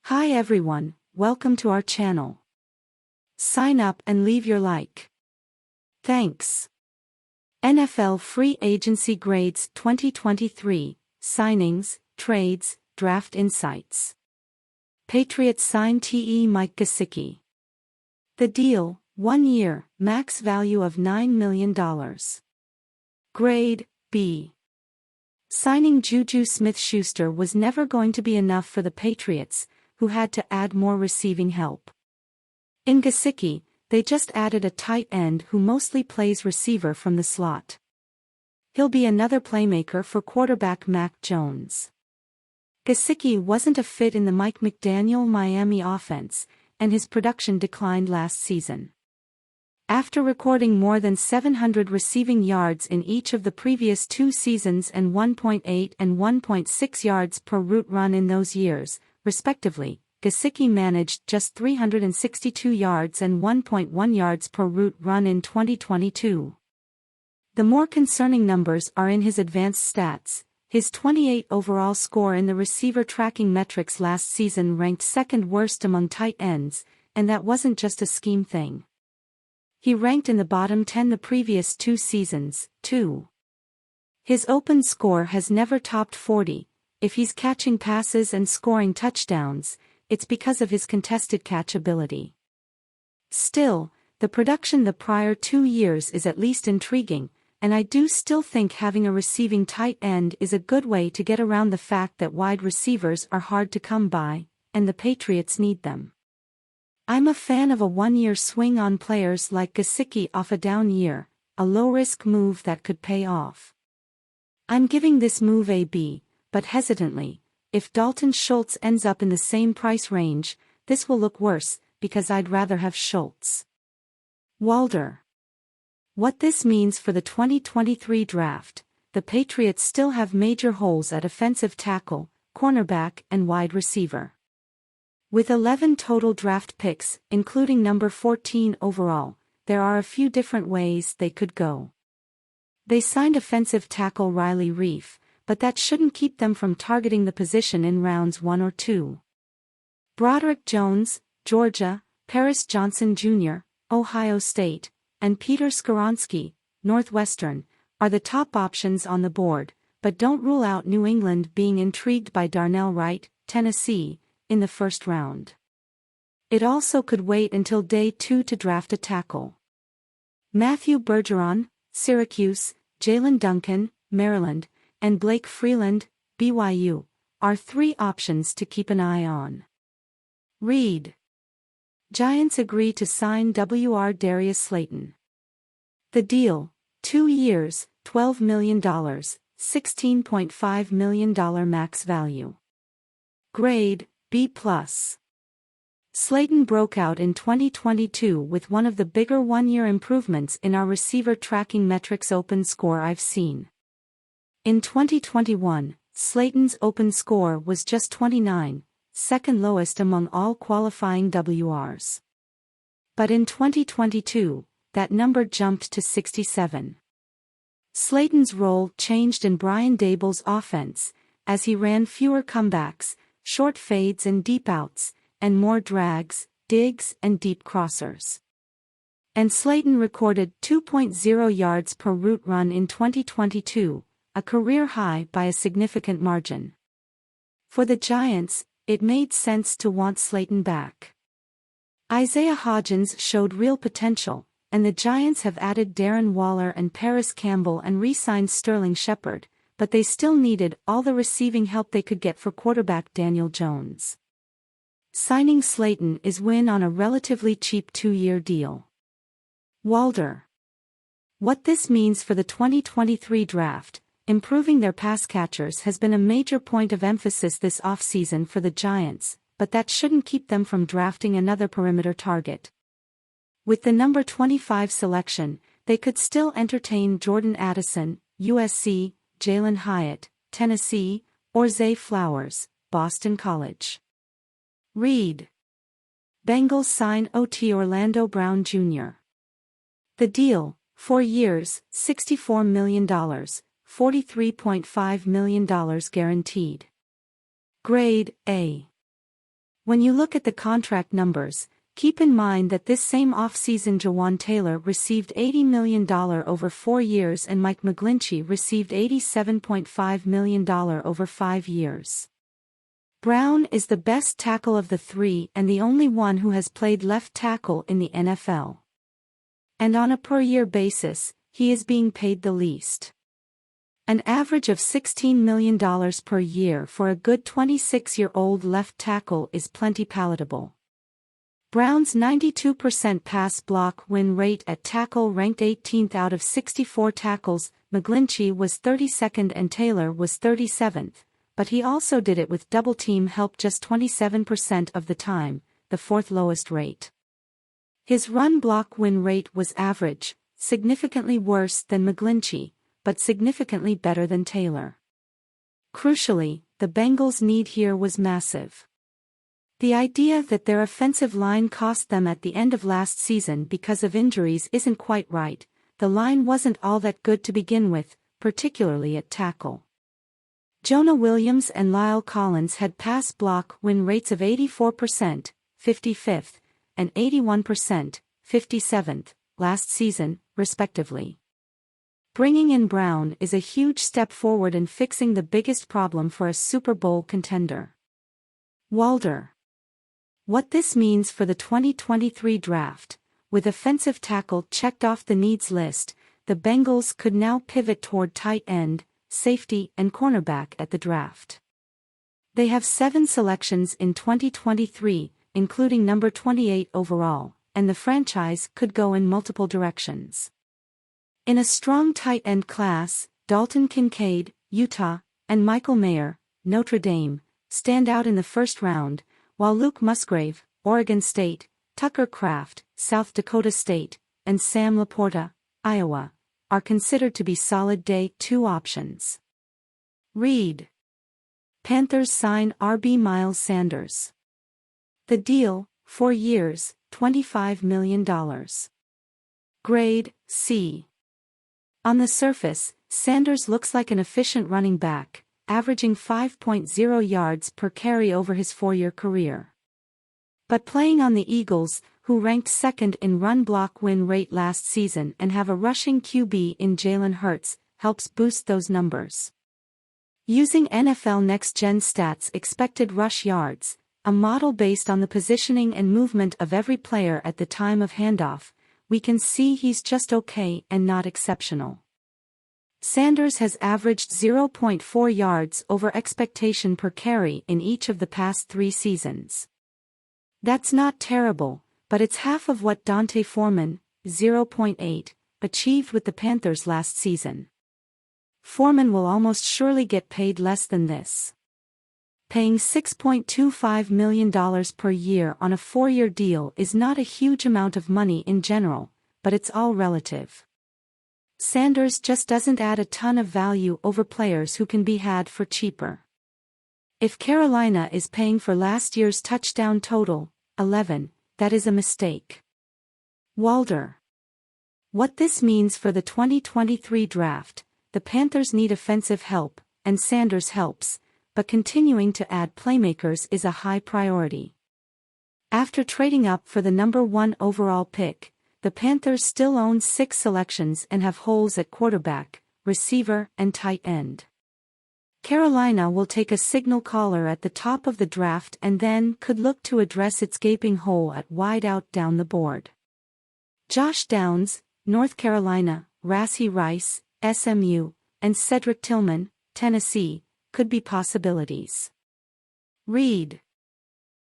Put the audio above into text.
Hi everyone, welcome to our channel. Sign up and leave your like. Thanks. NFL Free Agency Grades 2023, Signings, Trades, Draft Insights. Patriots sign TE Mike Gesicki. The deal, 1 year, max value of $9 million. Grade, B. Signing Juju Smith-Schuster was never going to be enough for the Patriots, who had to add more receiving help. In Gesicki, they just added a tight end who mostly plays receiver from the slot. He'll be another playmaker for quarterback Mac Jones. Gesicki wasn't a fit in the Mike McDaniel Miami offense, and his production declined last season. After recording more than 700 receiving yards in each of the previous 2 seasons and 1.8 and 1.6 yards per route run in those years, respectively, Gesicki managed just 362 yards and 1.1 yards per route run in 2022. The more concerning numbers are in his advanced stats. His 28 overall score in the receiver tracking metrics last season ranked second worst among tight ends, and that wasn't just a scheme thing. He ranked in the bottom 10 the previous 2 seasons, too. His open score has never topped 40. If he's catching passes and scoring touchdowns, it's because of his contested catch ability. Still, the production the prior 2 years is at least intriguing, and I do still think having a receiving tight end is a good way to get around the fact that wide receivers are hard to come by, and the Patriots need them. I'm a fan of a 1-year swing on players like Gesicki off a down year, a low-risk move that could pay off. I'm giving this move a B, but hesitantly. If Dalton Schultz ends up in the same price range, this will look worse, because I'd rather have Schultz. Walder. What this means for the 2023 draft: the Patriots still have major holes at offensive tackle, cornerback and wide receiver. With 11 total draft picks, including number 14 overall, there are a few different ways they could go. They signed offensive tackle Riley Reiff, but that shouldn't keep them from targeting the position in rounds 1 or 2. Broderick Jones, Georgia, Paris Johnson Jr., Ohio State, and Peter Skoronski, Northwestern, are the top options on the board, but don't rule out New England being intrigued by Darnell Wright, Tennessee, in the first round. It also could wait until day 2 to draft a tackle. Matthew Bergeron, Syracuse, Jalen Duncan, Maryland, and Blake Freeland, BYU, are 3 options to keep an eye on. Read. Giants agree to sign Wr. Darius Slayton. The deal, 2 years, $12 million, $16.5 million max value. Grade, B+. Slayton broke out in 2022 with one of the bigger 1-year improvements in our receiver tracking metrics open score I've seen. In 2021, Slayton's open score was just 29, second lowest among all qualifying WRs. But in 2022, that number jumped to 67. Slayton's role changed in Brian Daboll's offense, as he ran fewer comebacks, short fades and deep outs, and more drags, digs and deep crossers. And Slayton recorded 2.0 yards per route run in 2022, a career high by a significant margin. For the Giants, it made sense to want Slayton back. Isaiah Hodgins showed real potential, and the Giants have added Darren Waller and Paris Campbell and re-signed Sterling Shepard, but they still needed all the receiving help they could get for quarterback Daniel Jones. Signing Slayton is win on a relatively cheap 2-year deal. Walder. What this means for the 2023 draft: improving their pass catchers has been a major point of emphasis this offseason for the Giants, but that shouldn't keep them from drafting another perimeter target. With the number 25 selection, they could still entertain Jordan Addison, USC, Jalen Hyatt, Tennessee, or Zay Flowers, Boston College. Read. Bengals sign OT Orlando Brown Jr. The deal, 4 years, $64 million, $43.5 million guaranteed. Grade, A. When you look at the contract numbers, keep in mind that this same offseason Jawan Taylor received $80 million over 4 years and Mike McGlinchey received $87.5 million over 5 years. Brown is the best tackle of the three and the only one who has played left tackle in the NFL. And on a per-year basis, he is being paid the least. An average of $16 million per year for a good 26-year-old left tackle is plenty palatable. Brown's 92% pass block win rate at tackle ranked 18th out of 64 tackles. McGlinchey was 32nd and Taylor was 37th, but he also did it with double-team help just 27% of the time, the fourth lowest rate. His run block win rate was average, significantly worse than McGlinchey, but significantly better than Taylor. Crucially, the Bengals' need here was massive. The idea that their offensive line cost them at the end of last season because of injuries isn't quite right. The line wasn't all that good to begin with, particularly at tackle. Jonah Williams and Lyle Collins had pass block win rates of 84%, 55th, and 81%, 57th, last season, respectively. Bringing in Brown is a huge step forward in fixing the biggest problem for a Super Bowl contender. Walder. What this means for the 2023 draft, with offensive tackle checked off the needs list, the Bengals could now pivot toward tight end, safety and cornerback at the draft. They have 7 selections in 2023, including number 28 overall, and the franchise could go in multiple directions. In a strong tight end class, Dalton Kincaid, Utah, and Michael Mayer, Notre Dame, stand out in the first round, while Luke Musgrave, Oregon State, Tucker Kraft, South Dakota State, and Sam Laporta, Iowa, are considered to be solid day 2 options. Read. Panthers sign RB Miles Sanders. The deal, 4 years, $25 million. Grade, C. On the surface, Sanders looks like an efficient running back, averaging 5.0 yards per carry over his 4-year career. But playing on the Eagles, who ranked second in run block win rate last season and have a rushing QB in Jalen Hurts, helps boost those numbers. Using NFL Next Gen Stats expected rush yards, a model based on the positioning and movement of every player at the time of handoff, we can see he's just okay and not exceptional. Sanders has averaged 0.4 yards over expectation per carry in each of the past 3 seasons. That's not terrible, but it's half of what Dante Foreman, 0.8, achieved with the Panthers last season. Foreman will almost surely get paid less than this. Paying $6.25 million per year on a 4-year deal is not a huge amount of money in general, but it's all relative. Sanders just doesn't add a ton of value over players who can be had for cheaper. If Carolina is paying for last year's touchdown total, 11, that is a mistake. Walder. What this means for the 2023 draft, the Panthers need offensive help, and Sanders helps, but continuing to add playmakers is a high priority. After trading up for the number 1 overall pick, the Panthers still own 6 selections and have holes at quarterback, receiver, and tight end. Carolina will take a signal caller at the top of the draft and then could look to address its gaping hole at wideout down the board. Josh Downs, North Carolina, Rashee Rice, SMU, and Cedric Tillman, Tennessee, could be possibilities. Read.